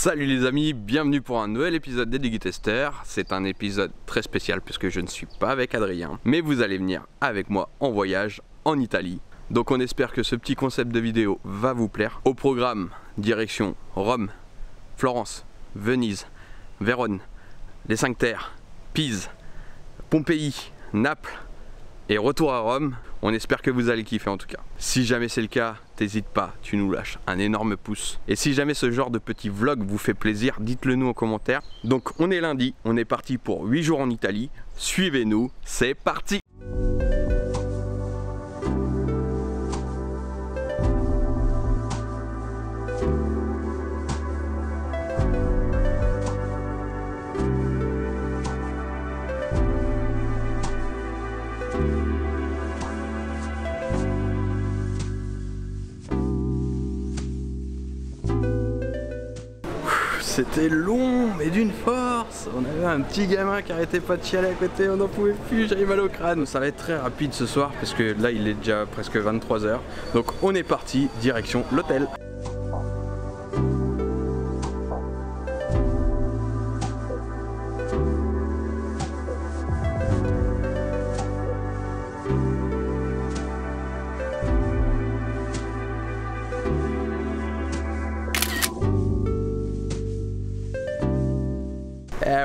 Salut les amis, bienvenue pour un nouvel épisode des Digitesters. C'est un épisode très spécial puisque je ne suis pas avec Adrien, mais vous allez venir avec moi en voyage en Italie. Donc on espère que ce petit concept de vidéo va vous plaire. Au programme, direction Rome, Florence, Venise, Vérone, les 5 Terres, Pise, Pompéi, Naples et retour à Rome. On espère que vous allez kiffer en tout cas. Si jamais c'est le cas, t'hésites pas, tu nous lâches un énorme pouce. Et si jamais ce genre de petit vlog vous fait plaisir, dites-le nous en commentaire. Donc on est lundi, on est parti pour 8 jours en Italie. Suivez-nous, c'est parti! C'était long, mais d'une force. On avait un petit gamin qui arrêtait pas de chialer à côté, on n'en pouvait plus, j'avais mal au crâne. Ça va être très rapide ce soir parce que là il est déjà presque 23 h. Donc on est parti, direction l'hôtel.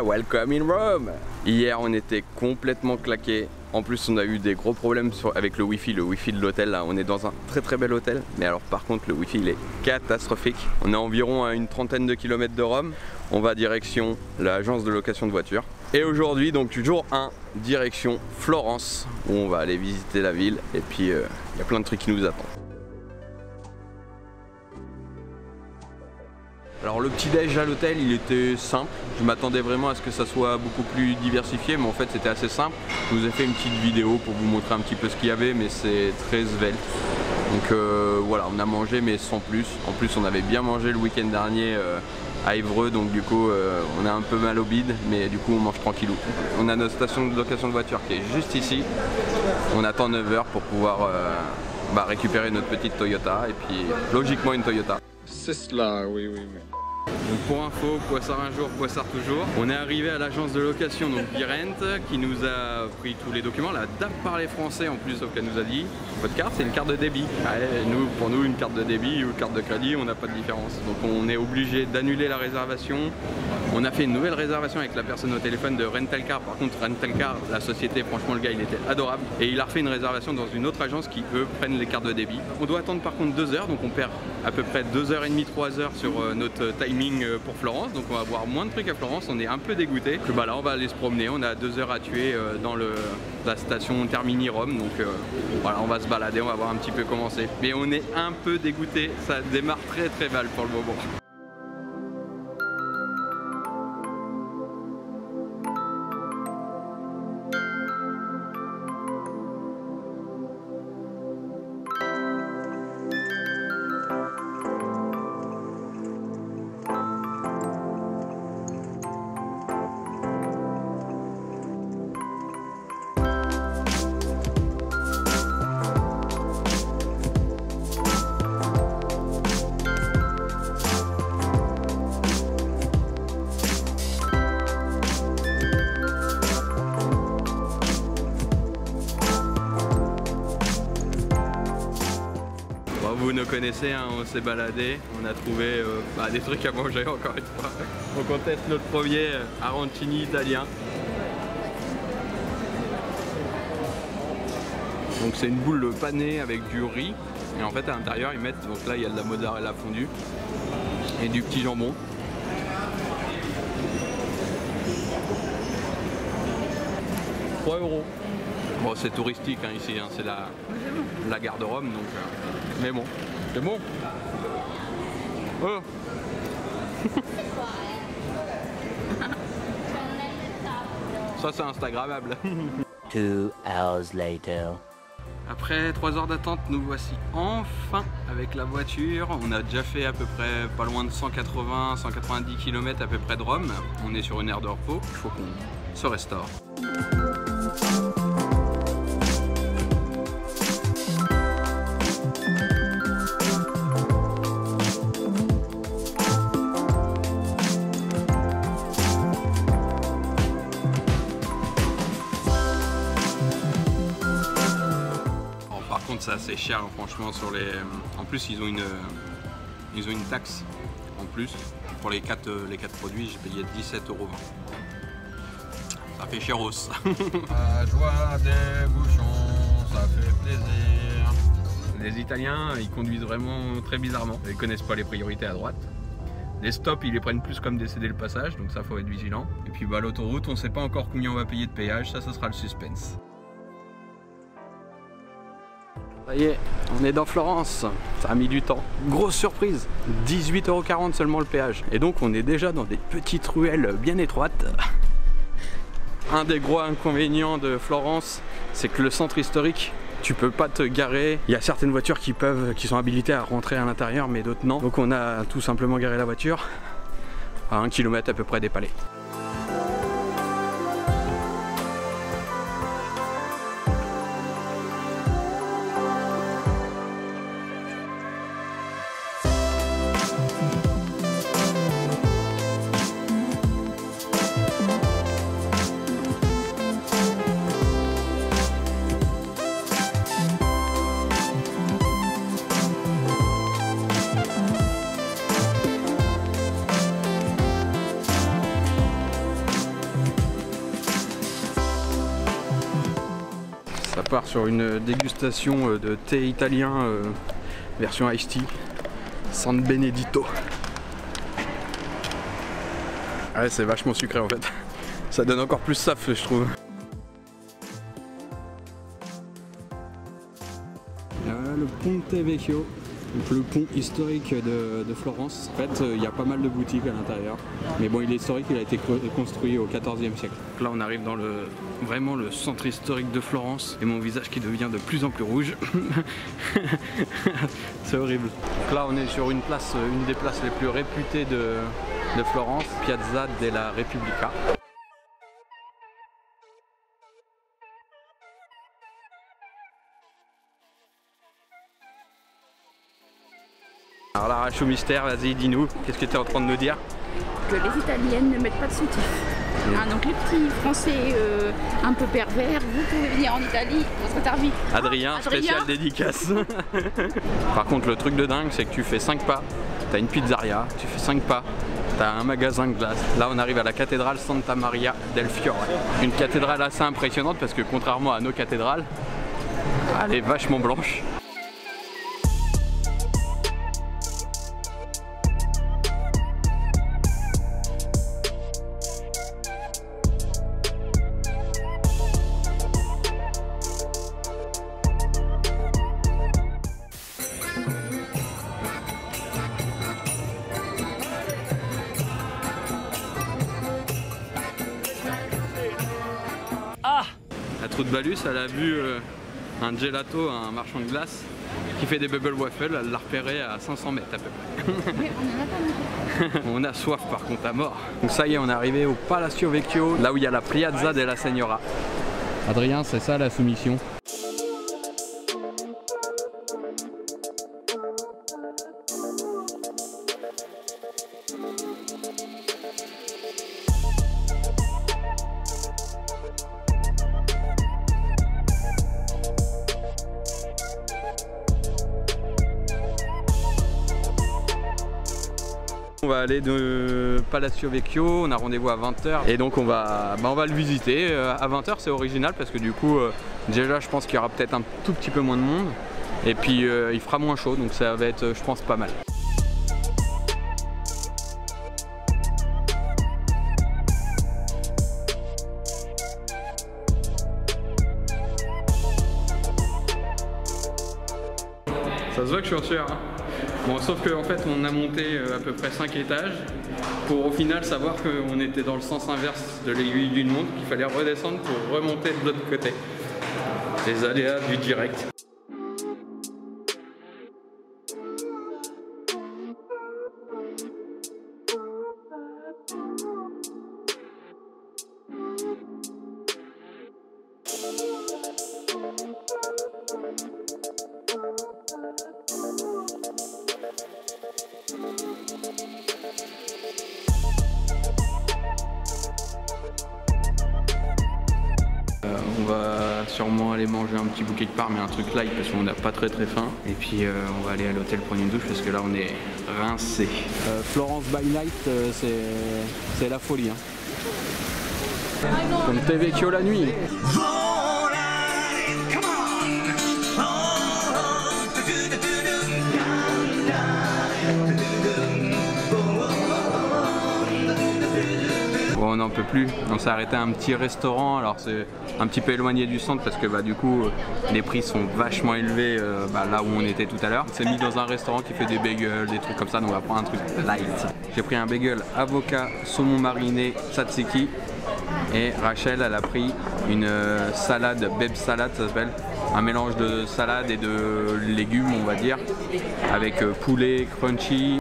Welcome in Rome. Hier on était complètement claqués. En plus on a eu des gros problèmes avec le wifi de l'hôtel. Là on est dans un très bel hôtel, mais alors par contre le wifi il est catastrophique. On est environ à une trentaine de kilomètres de Rome. On va direction l'agence de location de voitures. Et aujourd'hui donc jour 1, direction Florence, où on va aller visiter la ville. Et puis il y a plein de trucs qui nous attendent. Alors le petit déj à l'hôtel il était simple, je m'attendais vraiment à ce que ça soit beaucoup plus diversifié, mais en fait c'était assez simple. Je vous ai fait une petite vidéo pour vous montrer un petit peu ce qu'il y avait, mais c'est très svelte. Donc voilà, on a mangé mais sans plus. En plus on avait bien mangé le week-end dernier à Évreux, donc du coup on a un peu mal au bide, mais du coup on mange tranquillou. On a notre station de location de voiture qui est juste ici. On attend 9 h pour pouvoir récupérer notre petite Toyota, et puis logiquement une Toyota. C'est cela, oui. Donc pour info, Poissard un jour, Poissard toujours. On est arrivé à l'agence de location, donc Birent, qui nous a pris tous les documents. La dame parlait français en plus, sauf qu'elle nous a dit votre carte c'est une carte de débit. Ouais, pour nous une carte de débit ou une carte de crédit, on n'a pas de différence. Donc on est obligé d'annuler la réservation. On a fait une nouvelle réservation avec la personne au téléphone de Rental Car. Par contre Rental Car, la société, franchement le gars il était adorable. Et il a refait une réservation dans une autre agence qui eux prennent les cartes de débit. On doit attendre par contre 2 heures, donc on perd à peu près 2h30, 3 heures sur notre timing pour Florence. Donc on va voir moins de trucs à Florence, on est un peu dégoûté. Là on va aller se promener, on a 2 heures à tuer dans la station Termini Rome. Donc voilà, on va se balader, on va voir un petit peu comment c'est. Mais on est un peu dégoûté, ça démarre très mal pour le moment. Vous nous connaissez, hein, on s'est baladé, on a trouvé des trucs à manger encore une fois. Donc on teste notre premier arancini italien. Donc c'est une boule panée avec du riz, et en fait à l'intérieur ils mettent, donc là il y a de la mozzarella fondue et du petit jambon. €3. Bon c'est touristique hein, ici, hein, c'est la gare de Rome, donc mais bon, c'est bon. Oh. Ça c'est instagrammable. 2 hours later. Après 3 heures d'attente, nous voici enfin avec la voiture. On a déjà fait à peu près pas loin de 180-190 km à peu près de Rome. On est sur une aire de repos, il faut qu'on se restaure. c'est assez cher hein, franchement sur les. En plus ils ont une taxe en plus pour les 4 produits. J'ai payé 17,20 €. Ça fait chéros. La joie des bouchons, ça fait plaisir. Les Italiens, ils conduisent vraiment très bizarrement. Ils connaissent pas les priorités à droite. Les stops, ils les prennent plus comme des céder le passage, donc ça faut être vigilant. Et puis bah, l'autoroute, on sait pas encore combien on va payer de péage, ça sera le suspense. Ça y est, on est dans Florence, ça a mis du temps. Grosse surprise, 18,40 € seulement le péage. Et donc on est déjà dans des petites ruelles bien étroites. Un des gros inconvénients de Florence, c'est que le centre historique, tu peux pas te garer. Il y a certaines voitures qui sont habilitées à rentrer à l'intérieur, mais d'autres non. Donc on a tout simplement garé la voiture à 1 km à peu près des palais. Ça part sur une dégustation de thé italien version iced tea, San Benedito. Ouais, c'est vachement sucré en fait. Ça donne encore plus soif, je trouve. Le Ponte Vecchio, donc le pont historique de Florence. En fait, il y a pas mal de boutiques à l'intérieur. Mais bon, il est historique, il a été construit au XIVe siècle. Donc là, on arrive dans vraiment le centre historique de Florence. Et mon visage qui devient de plus en plus rouge. C'est horrible. Donc là, on est sur une des places les plus réputées de Florence, Piazza della Repubblica. Alors l'arrache au mystère, vas-y, dis-nous, qu'est-ce que tu es en train de nous dire? Que les Italiennes ne mettent pas de soutif. Donc les petits Français un peu pervers, vous pouvez venir en Italie, on sera servi. Adrien, spécial dédicace. Par contre, le truc de dingue, c'est que tu fais 5 pas, t'as une pizzeria, tu fais 5 pas, t'as un magasin de glace. Là, on arrive à la cathédrale Santa Maria del Fiore. Une cathédrale assez impressionnante parce que contrairement à nos cathédrales, elle est vachement blanche. La Trou de Balus, elle a vu un gelato, un marchand de glace qui fait des bubble waffles, elle l'a repéré à 500 mètres à peu près. Mais on en a pas. On a soif par contre à mort. Donc ça y est, on est arrivé au Palacio Vecchio, là où il y a la Piazza della Signora. Adrien, c'est ça la soumission? On va aller de Palacio Vecchio, on a rendez-vous à 20 h et donc on va le visiter. À 20 h c'est original parce que du coup déjà je pense qu'il y aura peut-être un tout petit peu moins de monde et puis il fera moins chaud donc ça va être je pense pas mal. Ça se voit que je suis en sueur, hein. Bon, sauf qu'en fait on a monté à peu près 5 étages pour au final savoir qu'on était dans le sens inverse de l'aiguille d'une montre, qu'il fallait redescendre pour remonter de l'autre côté. Les aléas du direct. sûrement aller manger un petit bouquet de part, mais un truc light parce qu'on n'a pas très faim. Et puis on va aller à l'hôtel prendre une douche parce que là on est rincé. Florence by night, c'est la folie. Hein. Ponte Vecchio la nuit. Bon, on n'en peut plus, on s'est arrêté à un petit restaurant, alors c'est un petit peu éloigné du centre parce que du coup les prix sont vachement élevés là où on était tout à l'heure. On s'est mis dans un restaurant qui fait des bagels, des trucs comme ça, donc on va prendre un truc light. J'ai pris un bagel avocat, saumon mariné, tzatziki, et Rachel elle a pris une salade, Beb salade ça s'appelle, un mélange de salade et de légumes on va dire, avec poulet, crunchy.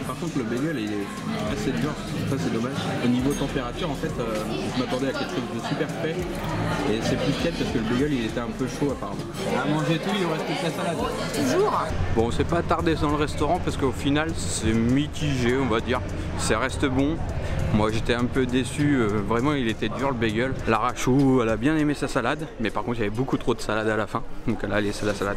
Par contre le bagel il est assez dur, ça c'est dommage. Au niveau température en fait, je m'attendais à quelque chose de super frais et c'est plus tiède parce que le bagel il était un peu chaud apparemment. On a mangé tout, il nous reste toute la salade. Toujours. Bon, on s'est pas attardé dans le restaurant parce qu'au final c'est mitigé on va dire, ça reste bon. Moi j'étais un peu déçu, vraiment il était dur le bagel. Lara Chou elle a bien aimé sa salade, mais par contre il y avait beaucoup trop de salade à la fin, donc elle a laissé la salade.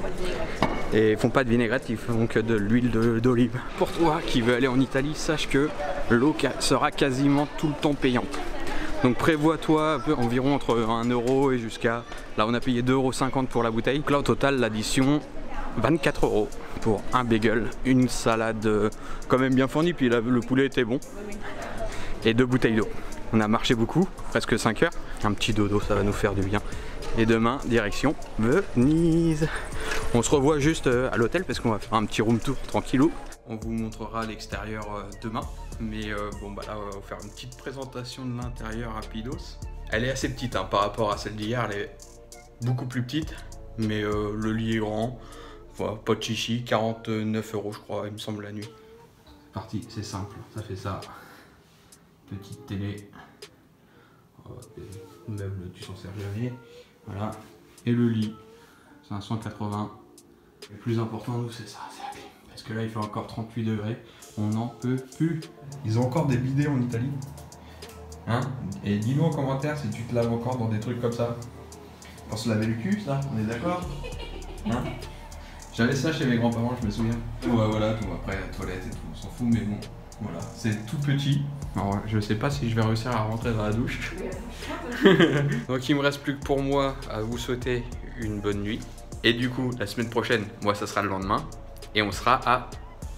Et ils font pas de vinaigrette, ils font que de l'huile d'olive. Pour toi qui veux aller en Italie, sache que l'eau sera quasiment tout le temps payante. Donc prévois-toi environ entre 1 € et jusqu'à... Là on a payé 2,50 € pour la bouteille. Donc là au total l'addition 24 € pour un bagel, une salade quand même bien fournie, puis le poulet était bon. Et 2 bouteilles d'eau. On a marché beaucoup, presque 5 heures. Un petit dodo, ça va nous faire du bien. Et demain, direction Venise. On se revoit juste à l'hôtel parce qu'on va faire un petit room tour tranquillou. On vous montrera l'extérieur demain. Mais là, on va vous faire une petite présentation de l'intérieur rapidos. Elle est assez petite hein, par rapport à celle d'hier. Elle est beaucoup plus petite. Mais le lit est grand. Voilà, pas de chichi. 49 € je crois, il me semble, la nuit. C'est parti, c'est simple. Ça fait ça. Petite télé, meuble tu s'en sers jamais, voilà, et le lit, c'est un 180, le plus important nous c'est ça, c'est la clim, parce que là il fait encore 38 degrés, on n'en peut plus. Ils ont encore des bidets en Italie, hein, et dis-nous en commentaire si tu te laves encore dans des trucs comme ça, pour se laver le cul ça, on est d'accord, hein. J'avais ça chez mes grands-parents, je me souviens. Ouais, voilà, tout après la toilette et tout, on s'en fout, mais bon. Voilà, c'est tout petit. Alors, je sais pas si je vais réussir à rentrer dans la douche. Donc il me reste plus que pour moi à vous souhaiter une bonne nuit. Et du coup, la semaine prochaine, moi ça sera le lendemain. Et on sera à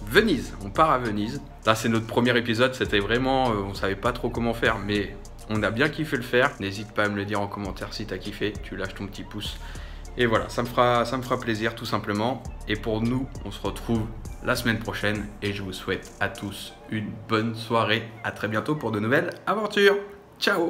Venise. On part à Venise. Là c'est notre premier épisode, c'était vraiment... on savait pas trop comment faire, mais on a bien kiffé le faire. N'hésite pas à me le dire en commentaire si t'as kiffé. Tu lâches ton petit pouce. Et voilà, ça me fera plaisir tout simplement. Et pour nous, on se retrouve la semaine prochaine. Et je vous souhaite à tous une bonne soirée. À très bientôt pour de nouvelles aventures. Ciao!